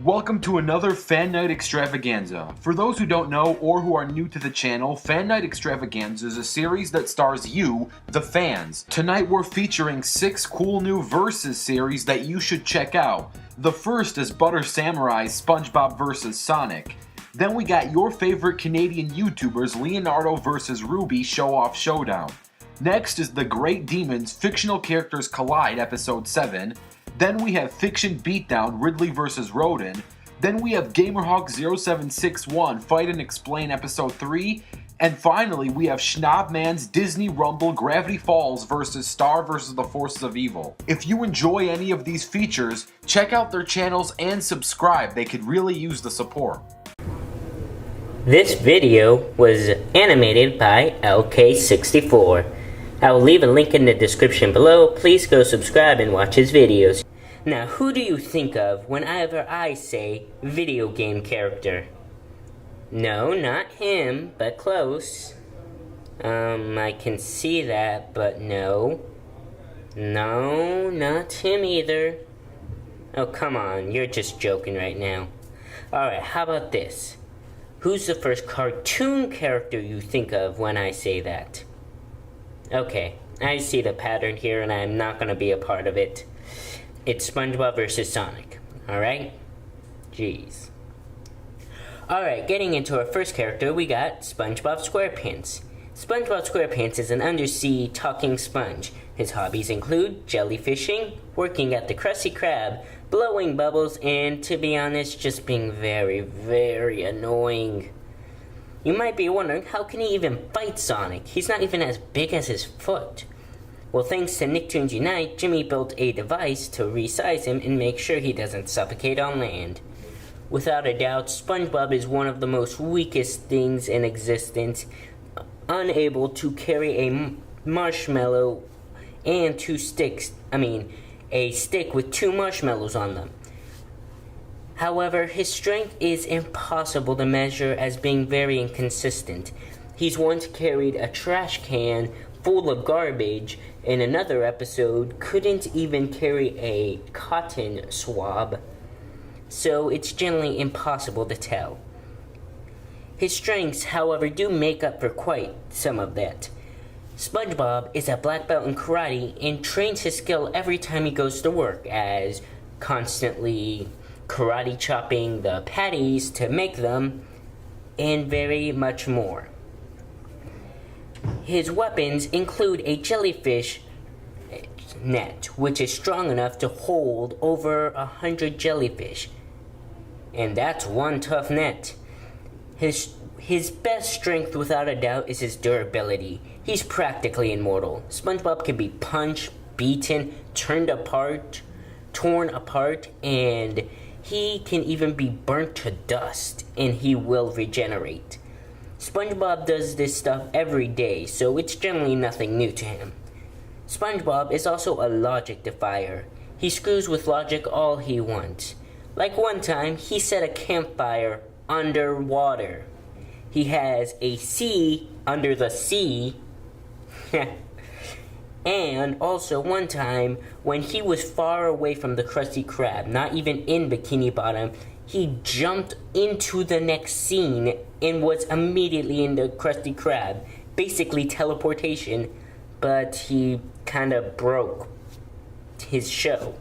Welcome to another Fan Night Extravaganza. For those who don't know or who are new to the channel, Fan Night Extravaganza is a series that stars you, the fans. Tonight we're featuring 6 cool new Versus series that you should check out. The first is Butter Samurai's Spongebob vs. Sonic. Then we got your favorite Canadian YouTubers Leonardo vs. Ruby Show Off Showdown. Next is The Great Demons Fictional Characters Collide Episode 7. Then we have Fiction Beatdown, Ridley vs. Rodin. Then we have Gamerhawk0761, Fight and Explain Episode 3. And finally, we have Schnobman's Disney Rumble Gravity Falls vs. Star vs. the Forces of Evil. If you enjoy any of these features, check out their channels and subscribe. They could really use the support. This video was animated by LK64. I will leave a link in the description below. Please go subscribe and watch his videos. Now, who do you think of whenever I say video game character? No, not him, but close. I can see that, but no. No, not him either. Oh, come on, you're just joking right now. Alright, how about this? Who's the first cartoon character you think of when I say that? Okay, I see the pattern here and I'm not going to be a part of it. It's SpongeBob vs. Sonic, alright? Jeez. Alright, getting into our first character, we got Spongebob Squarepants. Spongebob Squarepants is an undersea talking sponge. His hobbies include jellyfishing, working at the Krusty Krab, blowing bubbles, and to be honest, just being very, very annoying. You might be wondering, how can he even fight Sonic? He's not even as big as his foot. Well, thanks to Nicktoons Unite, Jimmy built a device to resize him and make sure he doesn't suffocate on land. Without a doubt, SpongeBob is one of the most weakest things in existence, unable to carry a marshmallow and a stick with 2 marshmallows on them. However, his strength is impossible to measure as being very inconsistent. He's once carried a trash can full of garbage. In another episode, couldn't even carry a cotton swab. So it's generally impossible to tell. His strengths, however, do make up for quite some of that. SpongeBob is a black belt in karate and trains his skill every time he goes to work, as constantly karate chopping the patties to make them, and very much more. His weapons include a jellyfish net, which is strong enough to hold over 100 jellyfish. And that's one tough net. His best strength, without a doubt, is his durability. He's practically immortal. SpongeBob can be punched, beaten, torn apart, and he can even be burnt to dust, and he will regenerate. SpongeBob does this stuff every day, so it's generally nothing new to him. SpongeBob is also a logic defier. He screws with logic all he wants. Like one time, he set a campfire underwater. He has a sea under the sea. And also one time, when he was far away from the Krusty Krab, not even in Bikini Bottom, he jumped into the next scene and was immediately in the Krusty Krab. Basically teleportation, but he kind of broke his show.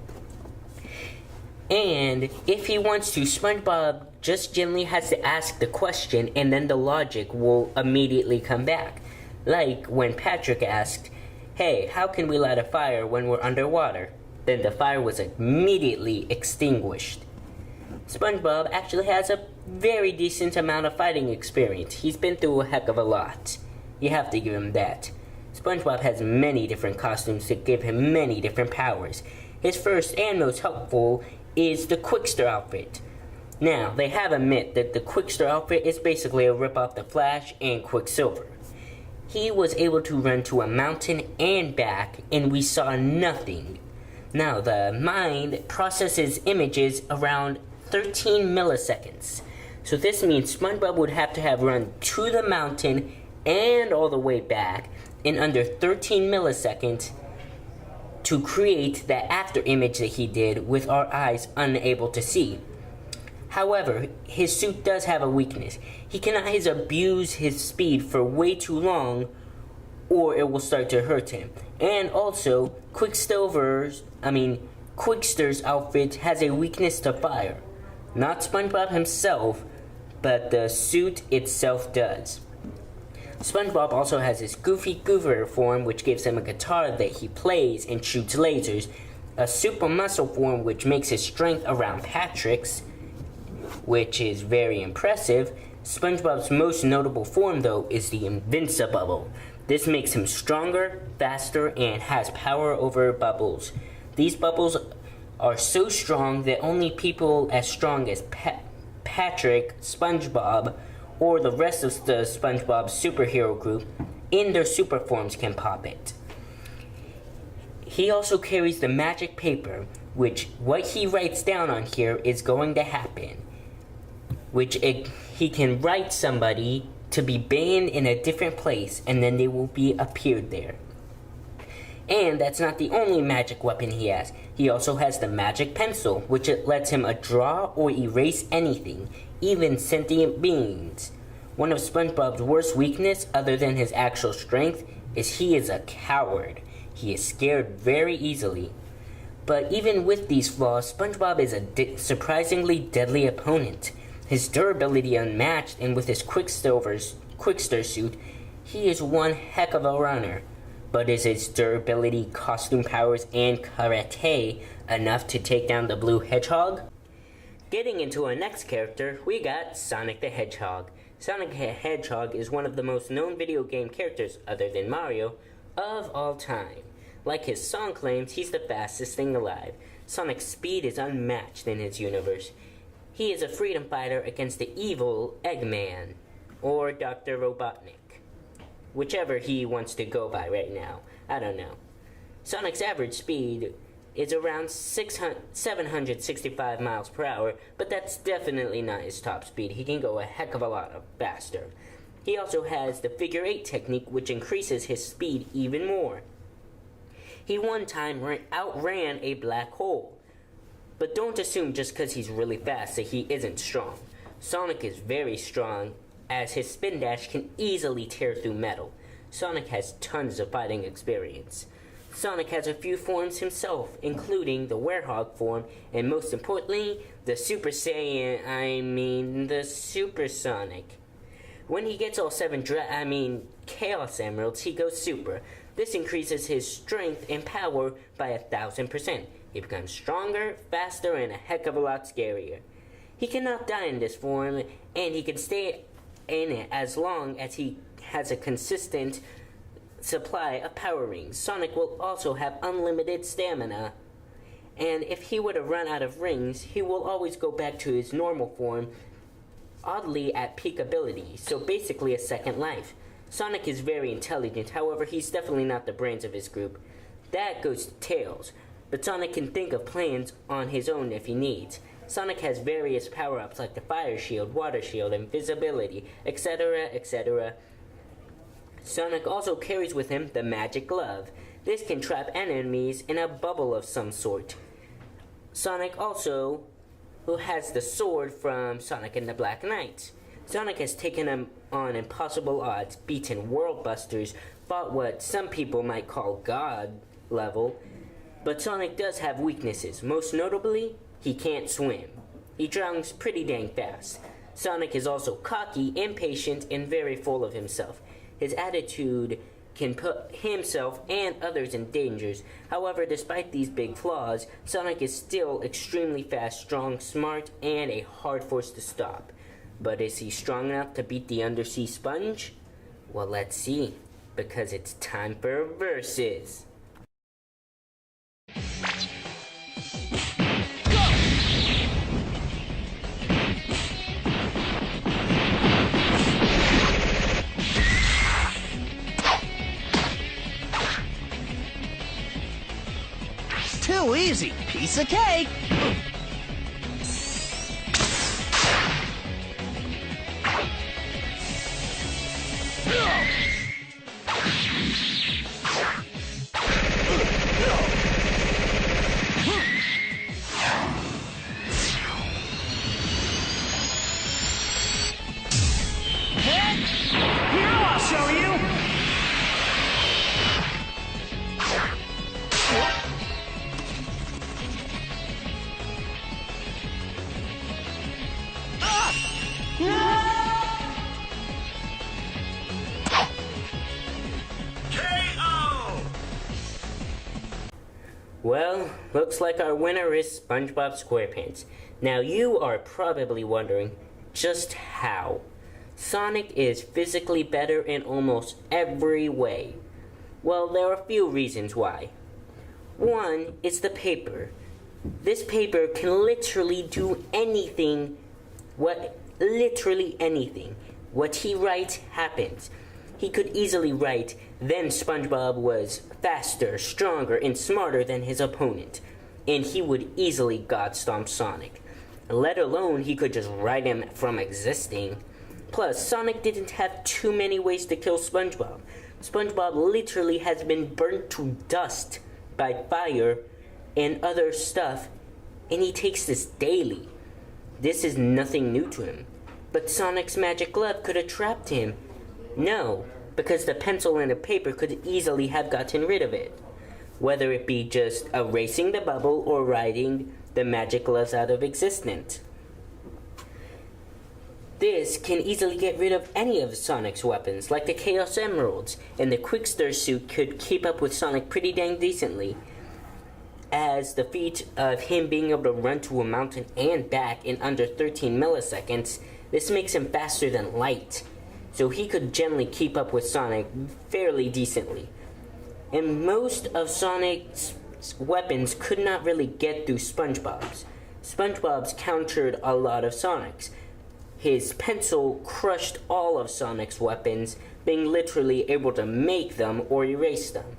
And if he wants to, SpongeBob just gently has to ask the question and then the logic will immediately come back. Like when Patrick asked, "Hey, how can we light a fire when we're underwater?" Then the fire was immediately extinguished. SpongeBob actually has a very decent amount of fighting experience. He's been through a heck of a lot. You have to give him that. SpongeBob has many different costumes that give him many different powers. His first and most helpful is the Quickster outfit. Now, they have admit that the Quickster outfit is basically a rip-off the Flash and Quicksilver. He was able to run to a mountain and back, and we saw nothing. Now, the mind processes images around 13 milliseconds. So this means SpongeBob would have to have run to the mountain and all the way back in under 13 milliseconds to create that after image that he did with our eyes unable to see. However, his suit does have a weakness. He cannot abuse his speed for way too long, or it will start to hurt him. And also, Quicksilver's outfit has a weakness to fire. Not SpongeBob himself, but the suit itself does. SpongeBob also has his Goofy Goober form, which gives him a guitar that he plays and shoots lasers, a Super Muscle form, which makes his strength around Patrick's, which is very impressive. SpongeBob's most notable form, though, is the Invincibubble. This makes him stronger, faster, and has power over bubbles. These bubbles are so strong that only people as strong as Patrick, SpongeBob, or the rest of the SpongeBob superhero group in their super forms can pop it. He also carries the magic paper, which what he writes down on here is going to happen. He can write somebody to be banned in a different place, and then they will be appeared there. And that's not the only magic weapon he has. He also has the magic pencil, which it lets him draw or erase anything, even sentient beings. One of SpongeBob's worst weakness, other than his actual strength, is he is a coward. He is scared very easily. But even with these flaws, SpongeBob is a surprisingly deadly opponent. His durability unmatched, and with his Quickster suit, he is one heck of a runner. But is his durability, costume powers, and karate enough to take down the Blue Hedgehog? Getting into our next character, we got Sonic the Hedgehog. Sonic the Hedgehog is one of the most known video game characters, other than Mario, of all time. Like his song claims, he's the fastest thing alive. Sonic's speed is unmatched in his universe. He is a freedom fighter against the evil Eggman, or Dr. Robotnik. Whichever he wants to go by right now. I don't know. Sonic's average speed is around 765 miles per hour, but that's definitely not his top speed. He can go a heck of a lot faster. He also has the figure 8 technique, which increases his speed even more. He one time outran a black hole. But don't assume just because he's really fast that he isn't strong. Sonic is very strong, as his spin dash can easily tear through metal. Sonic has tons of fighting experience. Sonic has a few forms himself, including the Werehog form, and most importantly, the Super Sonic. When he gets all 7 Chaos Emeralds, he goes Super. This increases his strength and power by 1,000%. He becomes stronger, faster, and a heck of a lot scarier. He cannot die in this form, and he can stay in it as long as he has a consistent supply of power rings. Sonic will also have unlimited stamina, and if he were to run out of rings, he will always go back to his normal form, oddly at peak ability, so basically a second life. Sonic is very intelligent, however, he's definitely not the brains of his group. That goes to Tails, but Sonic can think of plans on his own if he needs. Sonic has various power-ups like the Fire Shield, Water Shield, Invisibility, etc., etc. Sonic also carries with him the Magic Glove. This can trap enemies in a bubble of some sort. Sonic also has the sword from Sonic and the Black Knight. Sonic has taken on impossible odds, beaten World Busters, fought what some people might call God level, but Sonic does have weaknesses. Most notably, he can't swim. He drowns pretty dang fast. Sonic is also cocky, impatient, and very full of himself. His attitude can put himself and others in dangers. However, despite these big flaws, Sonic is still extremely fast, strong, smart, and a hard force to stop. But is he strong enough to beat the undersea sponge? Well, let's see, because it's time for versus. Too easy, piece of cake. Well, looks like our winner is Spongebob Squarepants. Now you are probably wondering just how. Sonic is physically better in almost every way. Well, there are a few reasons why. One is the paper. This paper can literally do anything. Literally anything. What he writes happens. He could easily write, then SpongeBob was faster, stronger, and smarter than his opponent, and he would easily God-stomp Sonic. Let alone he could just write him from existing. Plus, Sonic didn't have too many ways to kill SpongeBob. SpongeBob literally has been burnt to dust by fire and other stuff, and he takes this daily. This is nothing new to him. But Sonic's magic glove could have trapped him. No, because the pencil and the paper could easily have gotten rid of it. Whether it be just erasing the bubble or writing the magic gloves out of existence. This can easily get rid of any of Sonic's weapons, like the Chaos Emeralds, and the Quickster suit could keep up with Sonic pretty dang decently. As the feat of him being able to run to a mountain and back in under 13 milliseconds, this makes him faster than light. So he could generally keep up with Sonic fairly decently. And most of Sonic's weapons could not really get through SpongeBob's. SpongeBob's countered a lot of Sonic's. His pencil crushed all of Sonic's weapons, being literally able to make them or erase them.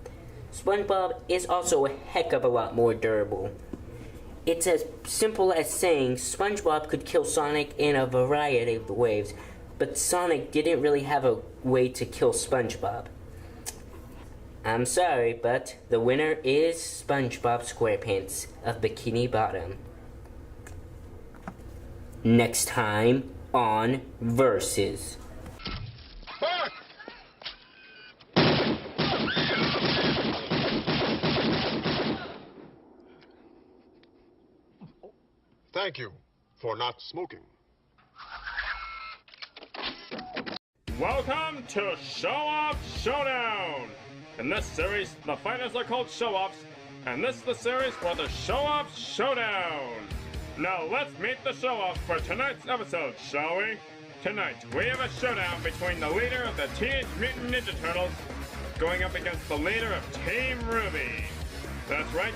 SpongeBob is also a heck of a lot more durable. It's as simple as saying SpongeBob could kill Sonic in a variety of ways, but Sonic didn't really have a way to kill SpongeBob. I'm sorry, but the winner is SpongeBob Squarepants of Bikini Bottom. Next time on Versus. Thank you for not smoking. Welcome to Show Off Showdown! In this series, the fighters are called Show-Offs, and this is the series for the Show Off Showdown! Now let's meet the Show-Offs for tonight's episode, shall we? Tonight, we have a showdown between the leader of the Teenage Mutant Ninja Turtles going up against the leader of Team Ruby. That's right,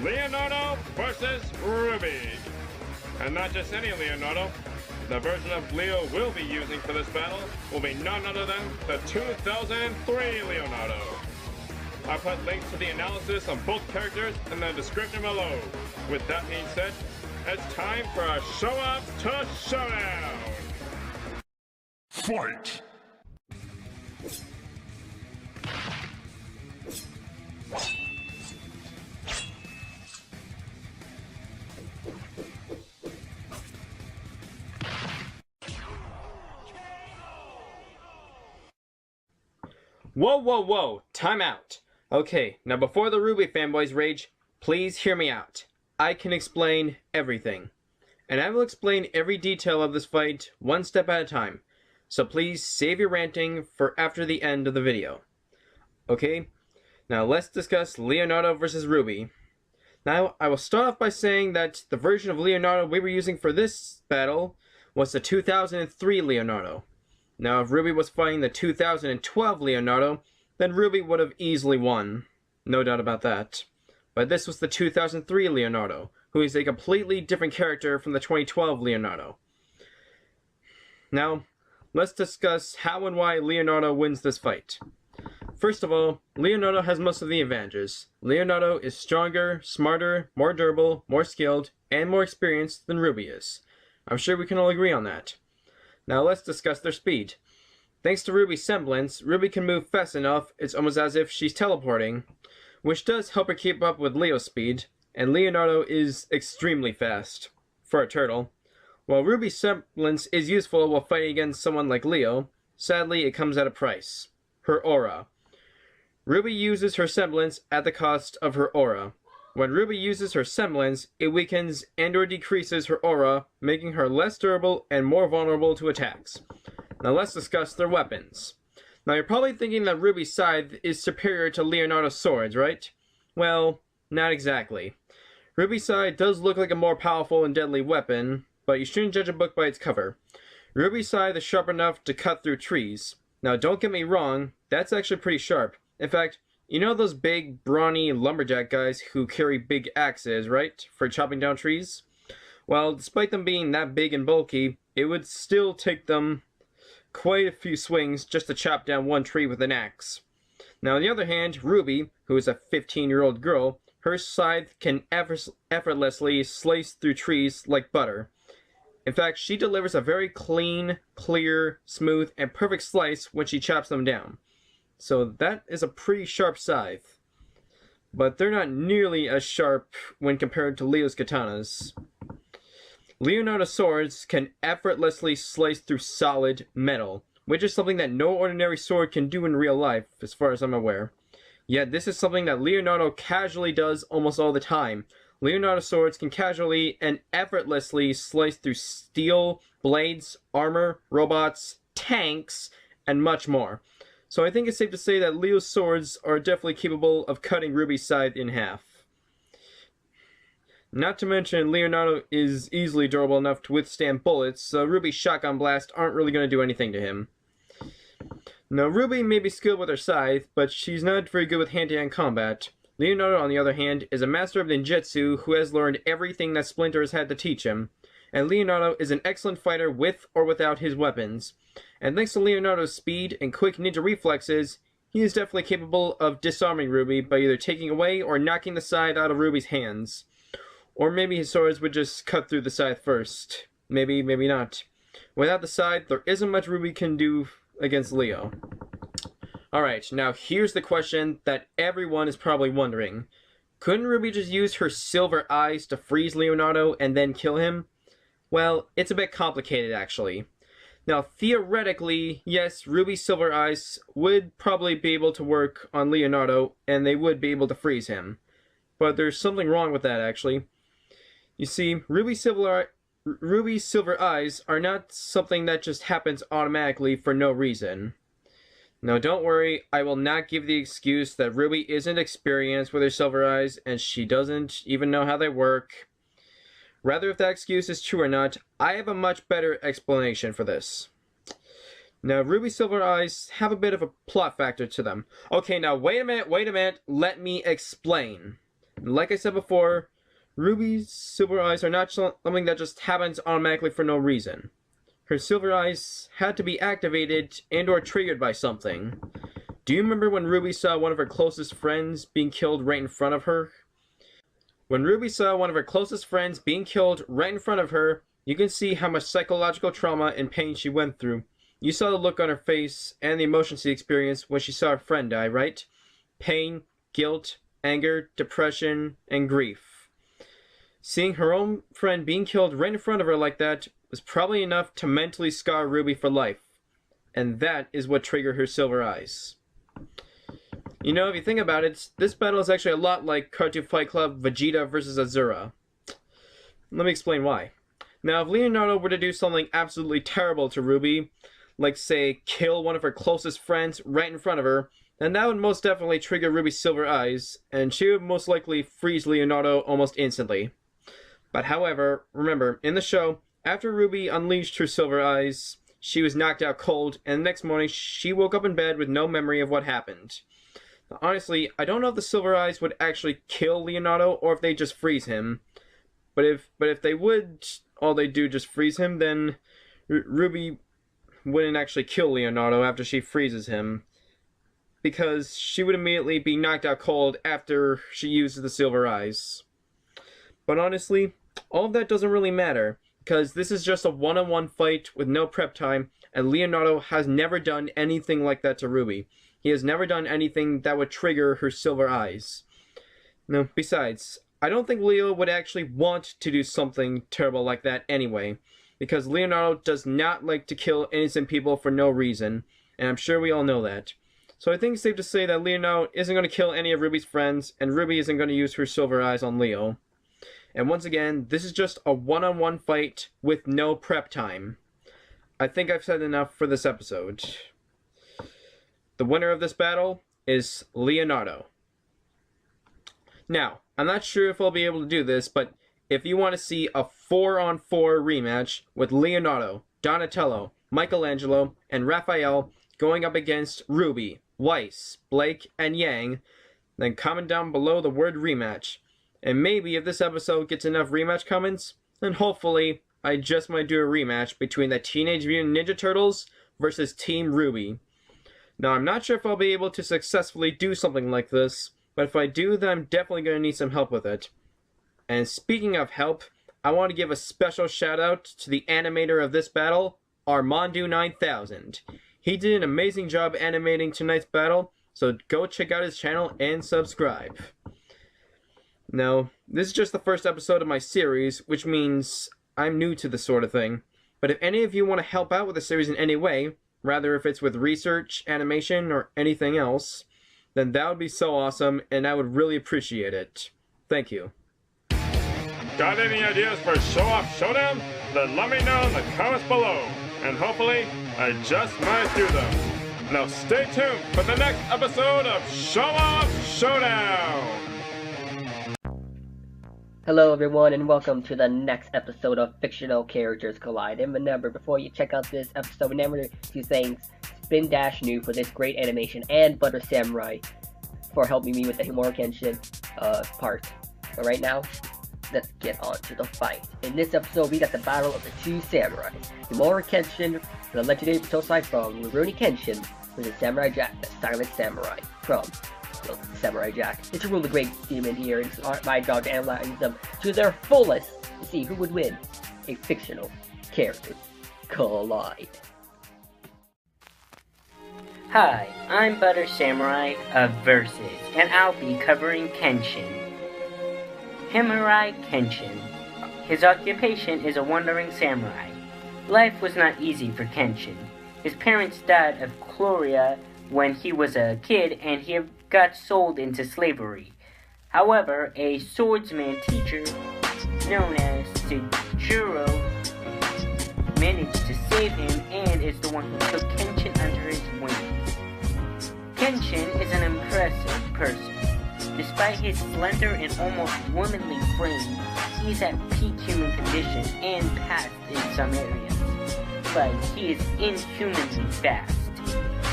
Leonardo versus Ruby. And not just any Leonardo. The version of Leo we'll be using for this battle will be none other than the 2003 Leonardo. I put links to the analysis of both characters in the description below. With that being said, it's time for a show-off to showdown! Fight! Whoa, whoa, whoa, time out. Okay, now before the Ruby fanboys rage, please hear me out. I can explain everything. And I will explain every detail of this fight one step at a time. So please save your ranting for after the end of the video. Okay, now let's discuss Leonardo versus Ruby. Now, I will start off by saying that the version of Leonardo we were using for this battle was the 2003 Leonardo. Now, if Ruby was fighting the 2012 Leonardo, then Ruby would have easily won. No doubt about that. But this was the 2003 Leonardo, who is a completely different character from the 2012 Leonardo. Now, let's discuss how and why Leonardo wins this fight. First of all, Leonardo has most of the advantages. Leonardo is stronger, smarter, more durable, more skilled, and more experienced than Ruby is. I'm sure we can all agree on that. Now let's discuss their speed. Thanks to Ruby's semblance, Ruby can move fast enough, it's almost as if she's teleporting, which does help her keep up with Leo's speed, and Leonardo is extremely fast, for a turtle. While Ruby's semblance is useful while fighting against someone like Leo, sadly it comes at a price. Her aura. Ruby uses her semblance at the cost of her aura. When Ruby uses her semblance, it weakens and or decreases her aura, making her less durable and more vulnerable to attacks. Now let's discuss their weapons. Now you're probably thinking that Ruby's scythe is superior to Leonardo's swords, right? Well, not exactly. Ruby's side does look like a more powerful and deadly weapon, but you shouldn't judge a book by its cover. Ruby's scythe is sharp enough to cut through trees. Now, don't get me wrong, that's actually pretty sharp. In fact, you know those big, brawny lumberjack guys who carry big axes, right? For chopping down trees? Well, despite them being that big and bulky, it would still take them quite a few swings just to chop down one tree with an axe. Now, on the other hand, Ruby, who is a 15-year-old girl, her scythe can effortlessly slice through trees like butter. In fact, she delivers a very clean, clear, smooth, and perfect slice when she chops them down. So that is a pretty sharp scythe. But they're not nearly as sharp when compared to Leo's katanas. Leonardo's swords can effortlessly slice through solid metal, which is something that no ordinary sword can do in real life, as far as I'm aware. Yet this is something that Leonardo casually does almost all the time. Leonardo's swords can casually and effortlessly slice through steel, blades, armor, robots, tanks, and much more. So I think it's safe to say that Leo's swords are definitely capable of cutting Ruby's scythe in half. Not to mention, Leonardo is easily durable enough to withstand bullets, so Ruby's shotgun blasts aren't really going to do anything to him. Now, Ruby may be skilled with her scythe, but she's not very good with hand-to-hand combat. Leonardo, on the other hand, is a master of ninjutsu who has learned everything that Splinter has had to teach him. And Leonardo is an excellent fighter with or without his weapons. And thanks to Leonardo's speed and quick ninja reflexes, he is definitely capable of disarming Ruby by either taking away or knocking the scythe out of Ruby's hands. Or maybe his swords would just cut through the scythe first. Maybe, maybe not. Without the scythe, there isn't much Ruby can do against Leo. Alright, now here's the question that everyone is probably wondering. Couldn't Ruby just use her silver eyes to freeze Leonardo and then kill him? Well, it's a bit complicated actually. Now, theoretically, yes, Ruby's silver eyes would probably be able to work on Leonardo, and they would be able to freeze him. But there's something wrong with that actually. You see, Ruby's silver eyes are not something that just happens automatically for no reason. Now don't worry, I will not give the excuse that Ruby isn't experienced with her silver eyes and she doesn't even know how they work. Rather, if that excuse is true or not, I have a much better explanation for this. Now, Ruby's silver eyes have a bit of a plot factor to them. Okay, now wait a minute, let me explain. Like I said before, Ruby's silver eyes are not something that just happens automatically for no reason. Her silver eyes had to be activated and or triggered by something. Do you remember when Ruby saw one of her closest friends being killed right in front of her? When Ruby saw one of her closest friends being killed right in front of her, you can see how much psychological trauma and pain she went through. You saw the look on her face and the emotion she experienced when she saw her friend die, right? Pain, guilt, anger, depression, and grief. Seeing her own friend being killed right in front of her like that was probably enough to mentally scar Ruby for life. And that is what triggered her silver eyes. You know, if you think about it, this battle is actually a lot like Cartoon Fight Club Vegeta vs. Azura. Let me explain why. Now, if Leonardo were to do something absolutely terrible to Ruby, like say, kill one of her closest friends right in front of her, then that would most definitely trigger Ruby's silver eyes, and she would most likely freeze Leonardo almost instantly. But however, remember, in the show, after Ruby unleashed her silver eyes, she was knocked out cold, and the next morning she woke up in bed with no memory of what happened. Now, honestly, I don't know if the silver eyes would actually kill Leonardo, or if they just freeze him. But if they would, all they do just freeze him, then Ruby wouldn't actually kill Leonardo after she freezes him, because she would immediately be knocked out cold after she uses the silver eyes. But honestly, all of that doesn't really matter, because this is just a one-on-one fight with no prep time, and Leonardo has never done anything like that to Ruby. He has never done anything that would trigger her silver eyes. No, besides, I don't think Leo would actually want to do something terrible like that anyway, because Leonardo does not like to kill innocent people for no reason, and I'm sure we all know that. So I think it's safe to say that Leonardo isn't going to kill any of Ruby's friends, and Ruby isn't going to use her silver eyes on Leo. And once again, this is just a one-on-one fight with no prep time. I think I've said enough for this episode. The winner of this battle is Leonardo. Now, I'm not sure if I'll be able to do this, but if you want to see a 4-on-4 rematch with Leonardo, Donatello, Michelangelo, and Raphael going up against Ruby, Weiss, Blake, and Yang, then comment down below the word rematch. And maybe if this episode gets enough rematch comments, then hopefully I just might do a rematch between the Teenage Mutant Ninja Turtles versus Team Ruby. Now, I'm not sure if I'll be able to successfully do something like this, but if I do, then I'm definitely going to need some help with it. And speaking of help, I want to give a special shout out to the animator of this battle, Armando9000. He did an amazing job animating tonight's battle, so go check out his channel and subscribe. Now, this is just the first episode of my series, which means I'm new to this sort of thing. But if any of you want to help out with the series in any way, rather if it's with research, animation, or anything else, then that would be so awesome, and I would really appreciate it. Thank you. Got any ideas for Show Off Showdown? Then let me know in the comments below, and hopefully I just might do them. Now stay tuned for the next episode of Show Off Showdown! Hello everyone and welcome to the next episode of Fictional Characters Collide. And remember, before you check out this episode, remember to thank Spin-New for this great animation and Butter Samurai for helping me with the Himura Kenshin part. But right now, let's get on to the fight. In this episode, we got the battle of the two samurais. Himura Kenshin, the legendary Batosai from Rurouni Kenshin, versus Samurai Jack, the silent samurai from Samurai Jack. It's a really great demon here, and it's my job to analyze them to their fullest to see who would win a fictional character collide. Hi, I'm Butter Samurai of Versus, and I'll be covering Kenshin. Himura Kenshin. His occupation is a wandering samurai. Life was not easy for Kenshin. His parents died of cholera when he was a kid, and he got sold into slavery. However, a swordsman teacher known as Sujiro managed to save him and is the one who took Kenshin under his wing. Kenshin is an impressive person. Despite his slender and almost womanly frame, he is at peak human condition and past in some areas. But he is inhumanly fast.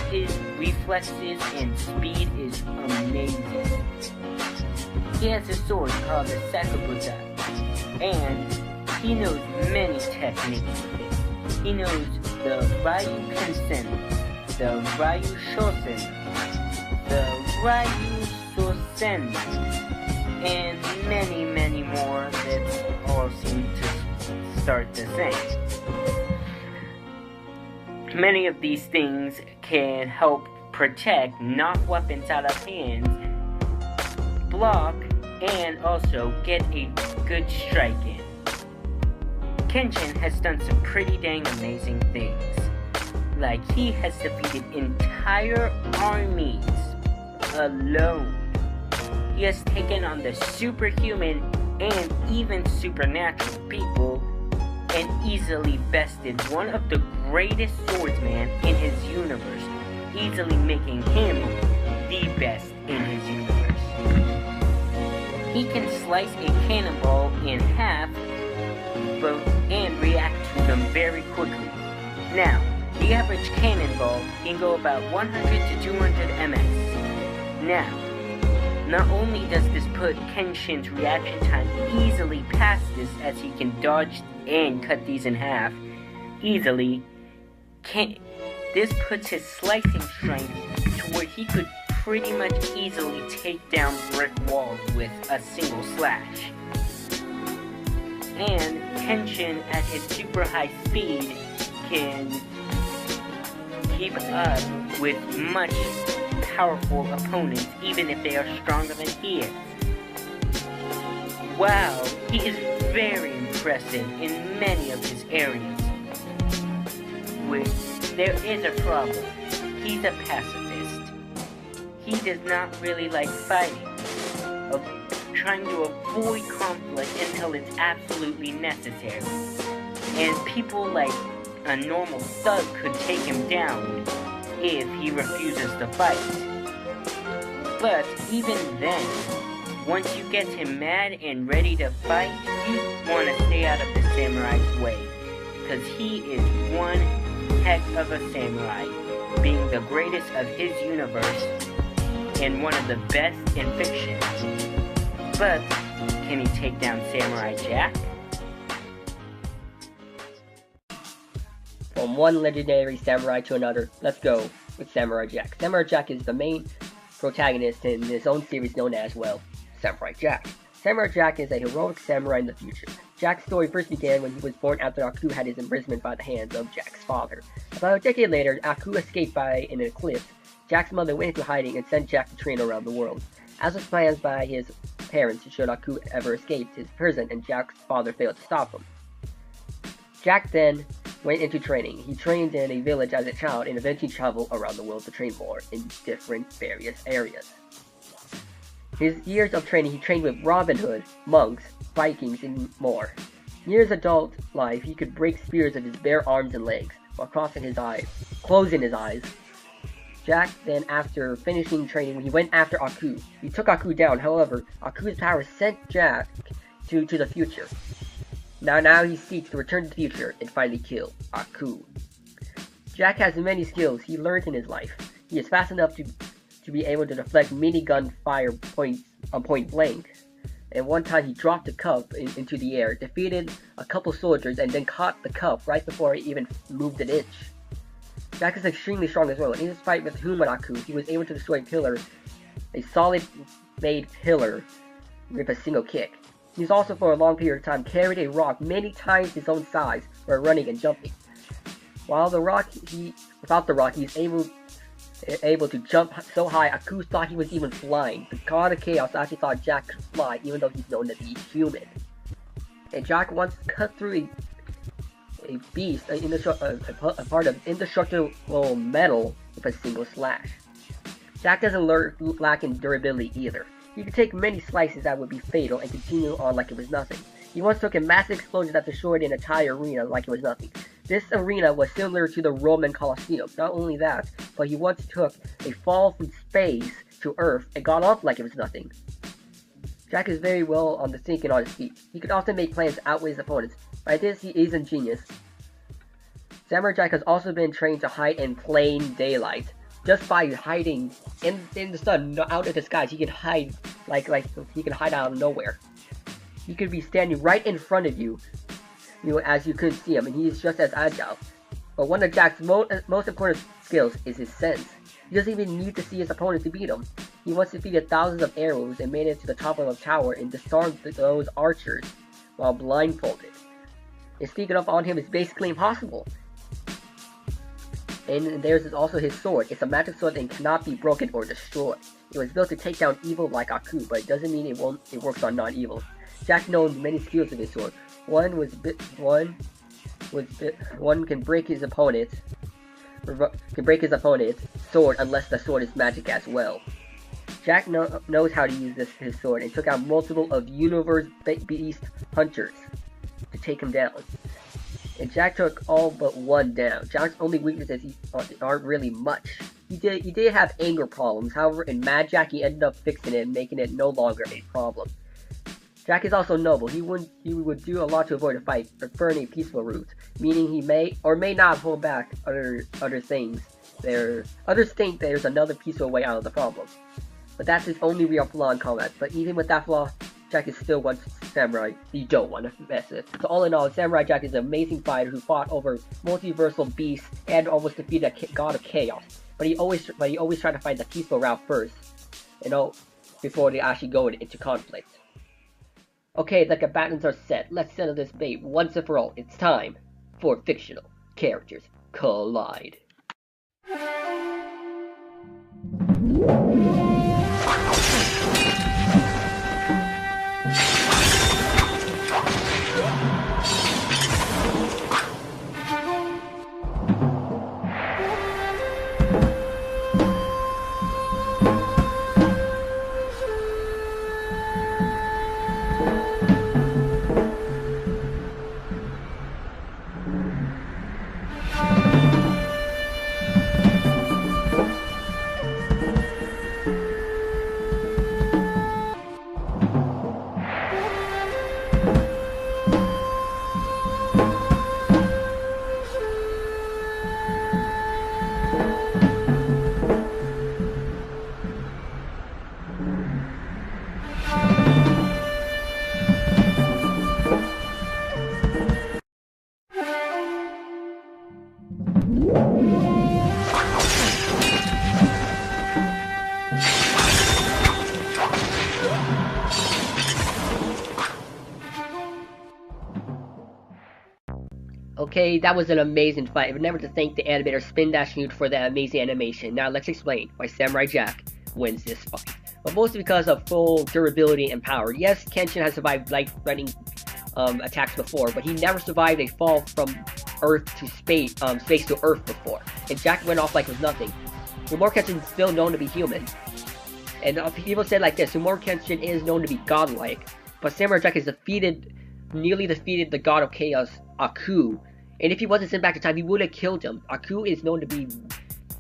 His reflexes and speed is amazing. He has a sword called the Sakubuza, and he knows many techniques. He knows the Ryu Kensen, the Ryu Shosen, the Ryu Sosen, and many, many more that all seem to start the same. Many of these things can help protect, knock weapons out of hands, block, and also get a good strike in. Kenshin has done some pretty dang amazing things. Like, he has defeated entire armies alone. He has taken on the superhuman and even supernatural people and easily bested one of the greatest swordsmen in his universe, easily making him the best in his universe. He can slice a cannonball in half and react to them very quickly. Now, the average cannonball can go about 100 to 200 ms. Now, not only does this put Kenshin's reaction time easily past this, as he can dodge and cut these in half easily, this puts his slicing strength to where he could pretty much easily take down brick walls with a single slash. And Kenshin, at his super high speed, can keep up with much powerful opponents, even if they are stronger than he is. Wow, he is very impressive in many of his areas. There is a problem. He's a pacifist. He does not really like fighting, trying to avoid conflict until it's absolutely necessary. And people like a normal thug could take him down if he refuses to fight. But even then, Once you get him mad and ready to fight, you want to stay out of the samurai's way, because he is one heck of a samurai, being the greatest of his universe and one of the best in fiction. But can he take down Samurai Jack? From one legendary samurai to another, let's go with Samurai Jack. Samurai Jack is the main protagonist in his own series known as, well, Samurai Jack. Samurai Jack is a heroic samurai in the future. Jack's story first began when he was born after Aku had his imprisonment by the hands of Jack's father. About a decade later, Aku escaped by an eclipse. Jack's mother went into hiding and sent Jack to train around the world. As was planned by his parents, should Aku ever escape his prison, and Jack's father failed to stop him. Jack then went into training. He trained in a village as a child and eventually traveled around the world to train more in different various areas. His years of training, he trained with Robin Hood, monks, Vikings, and more. Near his adult life, he could break spears with his bare arms and legs while closing his eyes. Jack then, after finishing training, he went after Aku. He took Aku down. However, Aku's power sent Jack to the future. Now he seeks to return to the future and finally kill Aku. Jack has many skills he learned in his life. He is fast enough to be able to deflect minigun fire point blank. And one time he dropped a cup into the air, defeated a couple soldiers, and then caught the cup right before it even moved an inch. Jack is extremely strong as well. In his fight with Human Aku, he was able to destroy a solid made pillar with a single kick. He's also for a long period of time carried a rock many times his own size while running and jumping. Without the rock, he's able to jump so high, Aku thought he was even flying. The god of chaos actually thought Jack could fly, even though he's known to be human. And Jack once cut through a beast, a part of indestructible metal with a single slash. Jack doesn't lack in durability either. He could take many slices that would be fatal and continue on like it was nothing. He once took a massive explosion that destroyed an entire arena like it was nothing. This arena was similar to the Roman Colosseum. Not only that, but he once took a fall from space to Earth and got off like it was nothing. Jack is very well on the thinking on his feet. He could often make plans to outweigh his opponents. By this, he is ingenious. Samurai Jack has also been trained to hide in plain daylight. Just by hiding in the sun, out of the skies, he can hide like he can hide out of nowhere. He could be standing right in front of you, as you couldn't see him, and he is just as agile. But one of Jack's most important skills is his sense. He doesn't even need to see his opponent to beat him. He once defeated thousands of arrows and made it to the top of a tower and disarmed those archers while blindfolded. And sneaking up on him is basically impossible. And there's also his sword. It's a magic sword and cannot be broken or destroyed. It was built to take down evil like Aku, but it doesn't mean it works on non-evil. Jack knows many skills of his sword. One can break his opponent's sword unless the sword is magic as well. Jack knows how to use his sword and took out multiple of Universe Beast hunters to take him down. And Jack took all but one down. Jack's only weaknesses aren't really much. He did have anger problems, however in Mad Jack he ended up fixing it and making it no longer a problem. Jack is also noble. He would do a lot to avoid a fight, preferring a peaceful route, meaning he may or may not hold back other things. Others think there's another peaceful way out of the problem. But that's his only real flaw in combat. But even with that flaw, Jack is still one samurai you don't want to mess with. So all in all, Samurai Jack is an amazing fighter who fought over multiversal beasts and almost defeated a god of chaos. But he always tried to find the peaceful route first, before they actually go into conflict. Okay, the combatants are set. Let's settle this debate once and for all. It's time for fictional characters collide. Okay, that was an amazing fight. Remember to thank the animator Spin Dash Nude for that amazing animation. Now let's explain why Samurai Jack wins this fight. But mostly because of full durability and power. Yes, Kenshin has survived life-threatening attacks before, but he never survived a fall from Earth to space to Earth before. And Jack went off like it was nothing. Humor Kenshin is still known to be human. And people said like this, Humor Kenshin is known to be godlike, but Samurai Jack has nearly defeated the god of chaos, Aku. And if he wasn't sent back to time, he would have killed him. Aku is known to be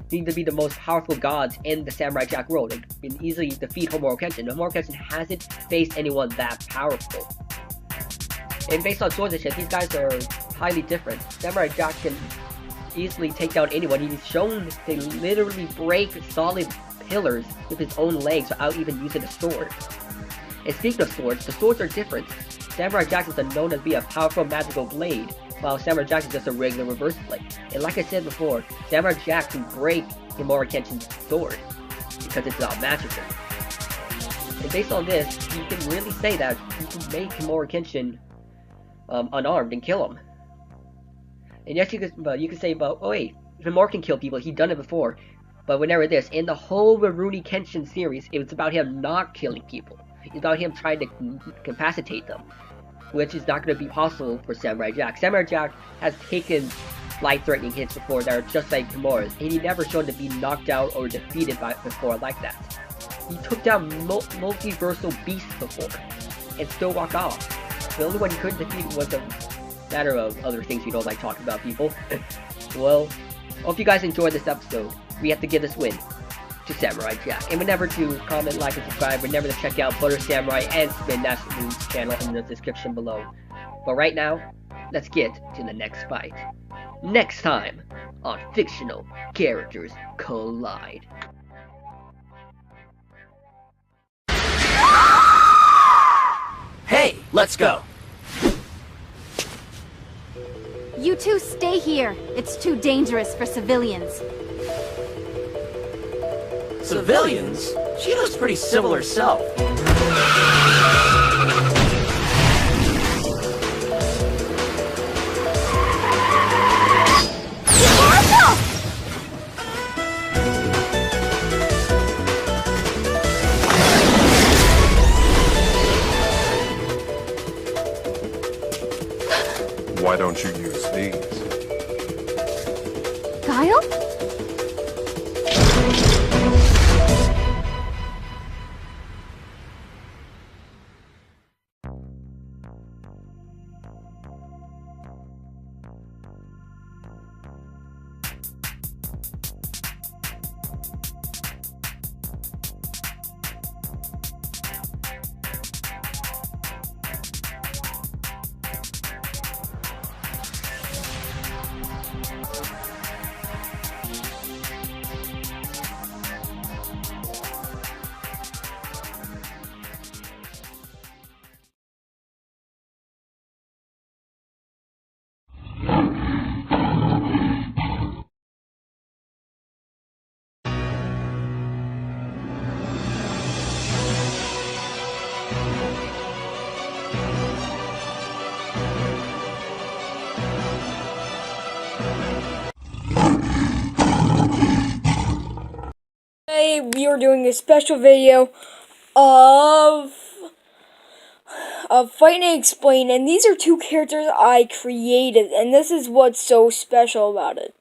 the most powerful gods in the Samurai Jack world and can easily defeat Homura Kenshin. Homura Kenshin hasn't faced anyone that powerful. And based on swordsmanship, these guys are highly different. Samurai Jack can easily take down anyone. He's shown to literally break solid pillars with his own legs without even using a sword. And speaking of swords, the swords are different. Samurai Jack is known to be a powerful magical blade, while Samurai Jack is just a regular reverse blade. And like I said before, Samurai Jack can break Homura Kenshin's sword because it's not magical. And based on this, you can really say that you can make Homura Kenshin unarmed and kill him. And yes, you could say about, oh wait, Homura can kill people, he's done it before. But whenever this, in the whole Rurouni Kenshin series, it was about him not killing people. It's about him trying to incapacitate them, which is not going to be possible for Samurai Jack. Samurai Jack has taken life-threatening hits before that are just like Homura's, and he never shown to be knocked out or defeated before like that. He took down multiversal beasts before, and still walked off. The only one he couldn't defeat was a matter of other things we don't like talking about, people. Well, hope you guys enjoyed this episode. We have to give this win to Samurai Jack. And remember to comment, like, and subscribe. Remember to check out Butter Samurai and Spin Dash Nude's channel in the description below. But right now, let's get to the next fight. Next time on Fictional Characters Collide. Hey, let's go. You two stay here. It's too dangerous for civilians. Civilians? She looks pretty civil herself. Why don't you use these? Guile? Today we are doing a special video of Fight and Explain, and these are two characters I created, and this is what's so special about it.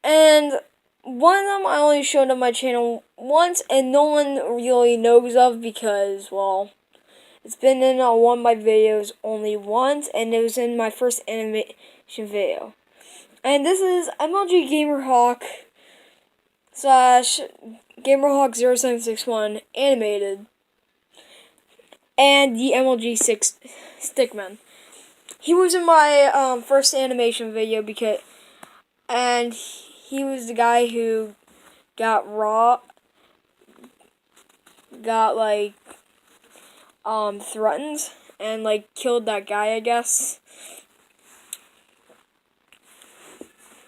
And one of them I only showed on my channel once, and no one really knows of because, well, it's been in one of my videos only once, and it was in my first animation video. And this is MLG Gamerhawk / Gamerhawk0761 animated, and the MLG6 Stickman. He was in my first animation video and he was the guy who got threatened and killed that guy, I guess.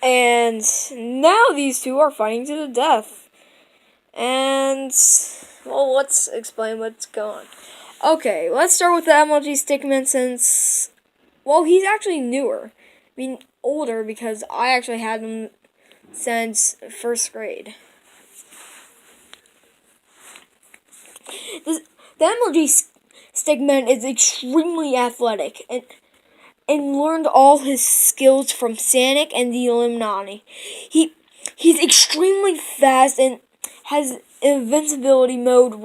And now these two are fighting to the death. And, well, let's explain what's going on. Okay, let's start with the MLG Stickman since, well, he's actually newer. I mean, older because I actually had them since first grade. The MLG Stickman is extremely athletic and learned all his skills from Sonic and the Illuminati. He's extremely fast and has invincibility mode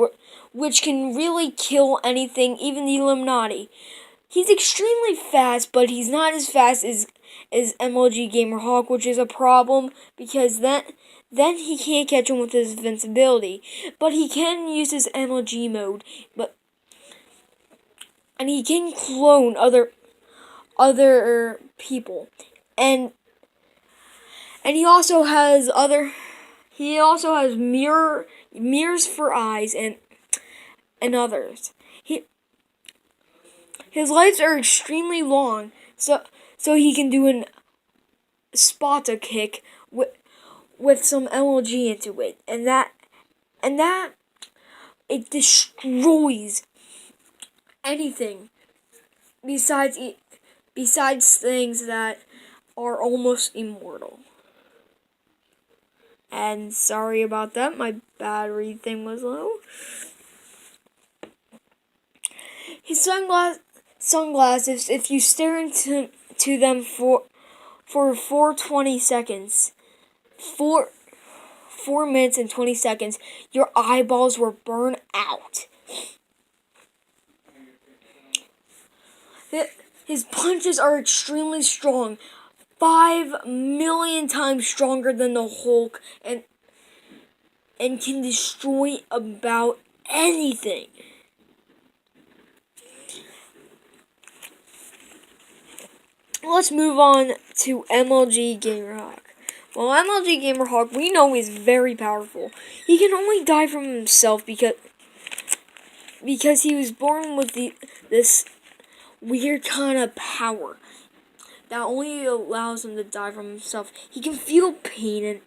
which can really kill anything, even the Illuminati. He's extremely fast, but he's not as fast as MLG Gamerhawk, which is a problem because then he can't catch him with his invincibility. But he can use his MLG mode, and he can clone other people, and he also has mirrors for eyes and others. His legs are extremely long, so he can do an spotter kick with some LG into it, and that it destroys anything besides things that are almost immortal. And sorry about that, my battery thing was low. His sunglasses, if you stare into them for 4 seconds, 4 minutes and 20 seconds, your eyeballs will burn out. His punches are extremely strong, 5 million times stronger than the Hulk, and can destroy about anything. Let's move on to MLG Gamerhawk. Well, MLG Gamerhawk, we know, is very powerful. He can only die from himself because he was born with this weird kind of power that only allows him to die from himself. He can feel pain,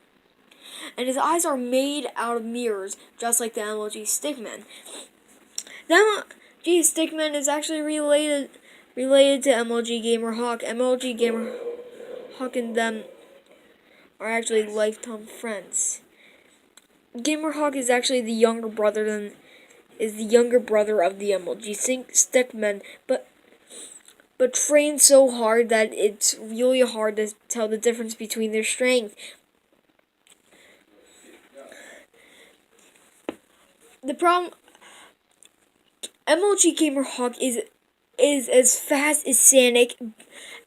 and his eyes are made out of mirrors, just like the MLG Stickman. The MLG Stickman is actually related to MLG Gamerhawk. MLG Gamerhawk and them are actually lifetime friends. Gamerhawk is actually the younger brother of the MLG Stickman, but trains so hard that it's really hard to tell the difference between their strength. The problem, MLG Gamerhawk is as fast as Sonic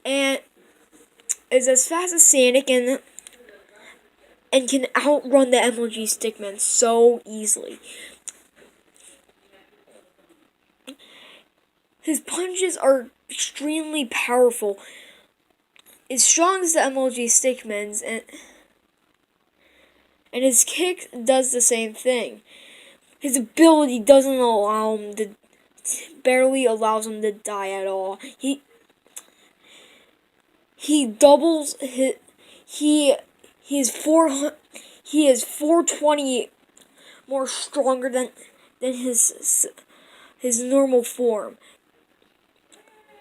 and can outrun the MLG Stickman so easily. His punches are extremely powerful, as strong as the MLG Stickman's, and his kick does the same thing. His ability barely allows him to die at all. He doubles his. He is 420 more stronger than his normal form,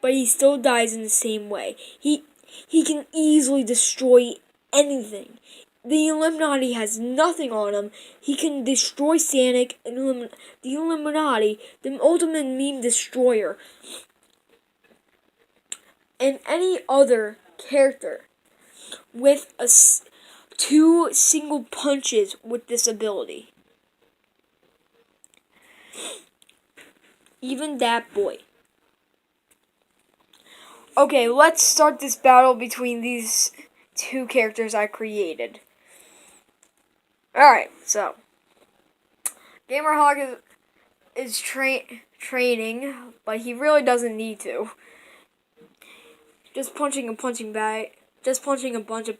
but he still dies in the same way. He can easily destroy anything. The Illuminati has nothing on him. He can destroy Sonic and the Illuminati, the ultimate meme destroyer, and any other character with 2 single punches with this ability. Even that boy. Okay, let's start this battle between these 2 characters I created. Alright, so Gamerhawk is training, but he really doesn't need to. Just punching a bunch of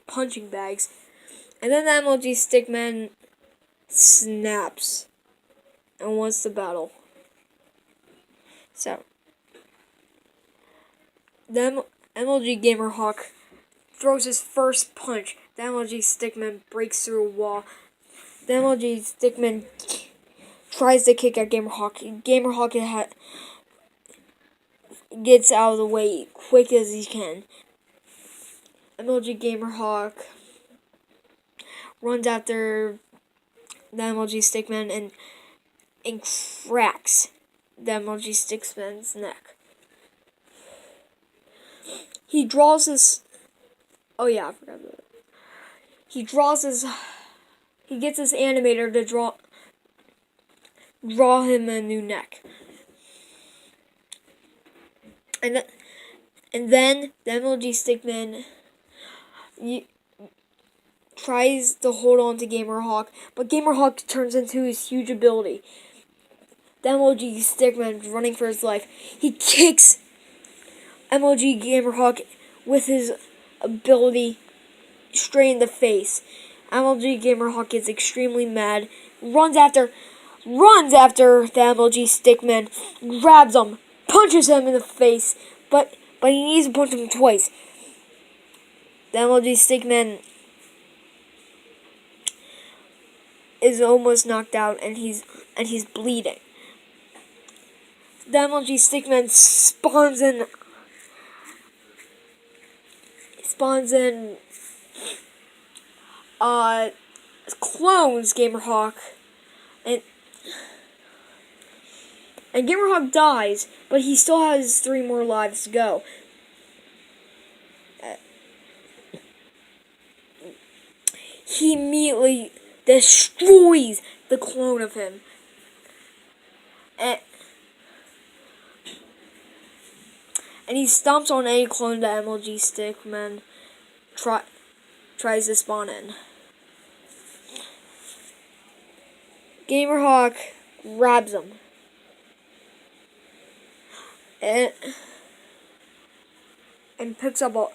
punching bags. And then the MLG Stickman snaps and wants to battle. So the MLG Gamerhawk throws his first punch. The MLG Stickman breaks through a wall. The MLG Stickman tries to kick at Gamerhawk. Gamerhawk gets out of the way quick as he can. MLG Gamerhawk runs after the MLG Stickman and cracks the MLG Stickman's neck. He draws his... Oh yeah, I forgot about it. He gets his animator to draw him a new neck. And then the MLG Stickman tries to hold on to Gamerhawk, but Gamerhawk turns into his huge ability. The MLG Stickman running for his life. He kicks MLG Gamerhawk with his ability straight in the face. MLG Gamerhawk gets extremely mad, runs after the MLG Stickman, grabs him, punches him in the face, but he needs to punch him twice. The MLG Stickman is almost knocked out, and he's bleeding. The MLG Stickman spawns in clones Gamerhawk, and Gamerhawk dies, but he still has 3 more lives to go. He immediately destroys the clone of him. And he stomps on any clone that MLG Stickman tries to spawn in. Gamerhawk grabs him. And picks up a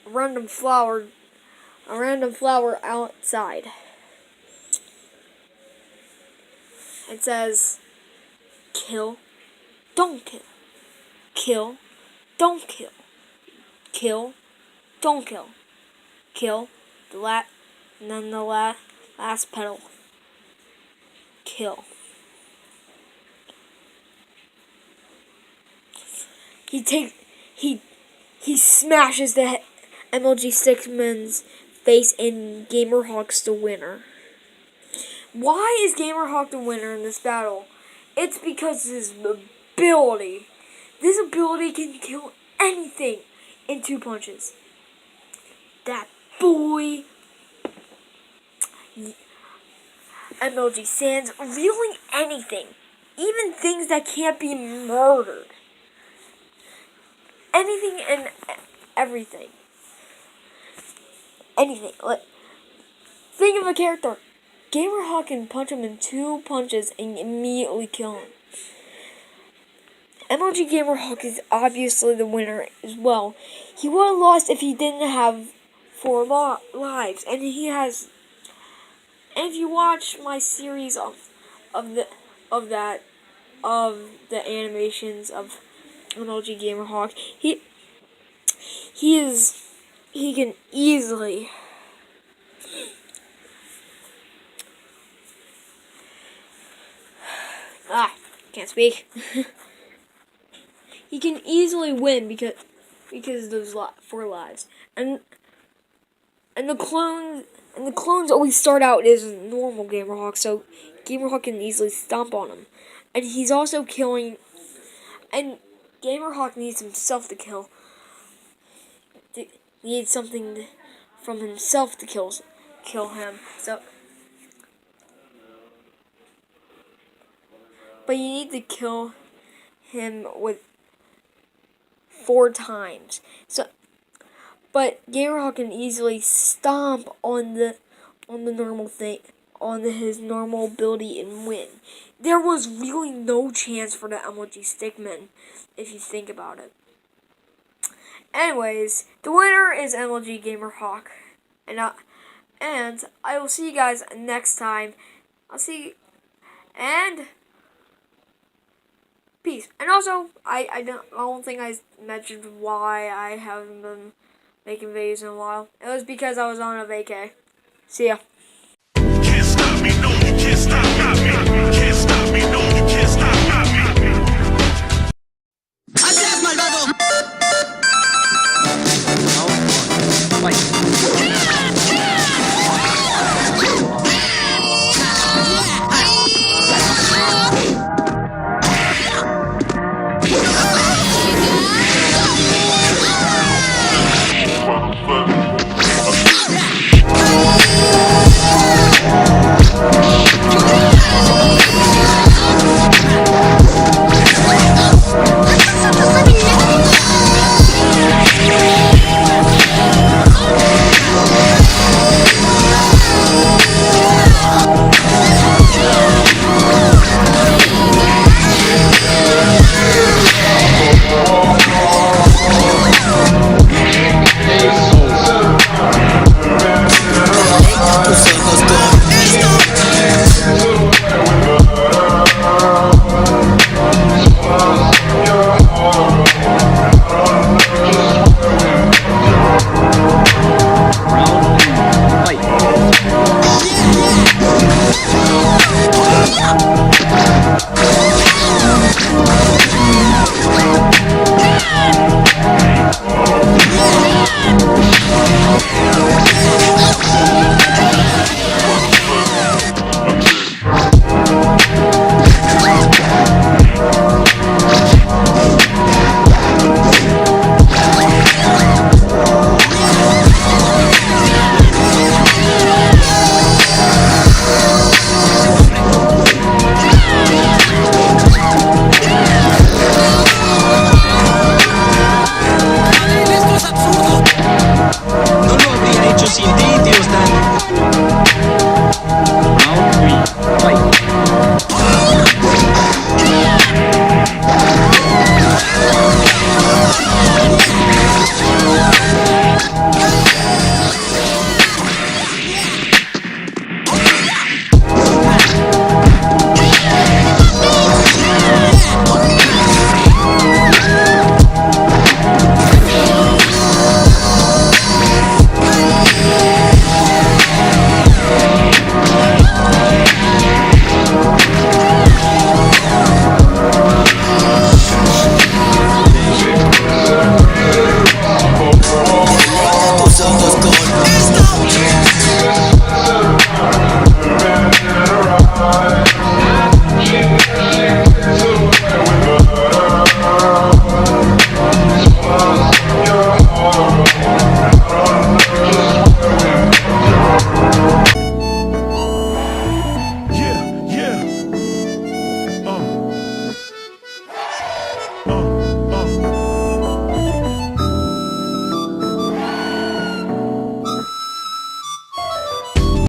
random flower outside. It says, kill, don't kill. Kill, don't kill. Kill, don't kill. Kill, and then the last petal. Kill. He smashes the MLG Stickman's face, and Gamerhawk's the winner. Why is Gamerhawk the winner in this battle? It's because of his ability. This ability can kill anything in 2 punches. That boy, MLG Sans, really anything. Even things that can't be murdered. Anything and everything. Anything. Like, think of a character. Gamerhawk can punch him in 2 punches and immediately kill him. MLG Gamerhawk is obviously the winner as well. He would have lost if he didn't have 4 lives, and he has. And if you watch my series of the animations of MLG Gamerhawk, he can easily can't speak. He can easily win because of those 4 lives, and the clones always start out as normal Gamerhawk, so Gamerhawk can easily stomp on him, and he's also killing. And Gamerhawk needs himself to kill. Needs something from himself to kill him. So, but you need to kill him with 4 times. So, but Gamerhawk can easily stomp on the normal thing, on his normal ability, and win. There was really no chance for the MLG Stickman, if you think about it. Anyways, the winner is MLG Gamerhawk, and I will see you guys next time. And peace. And also, I don't think I mentioned why I haven't been making videos in a while. It was because I was on a vacay. See ya.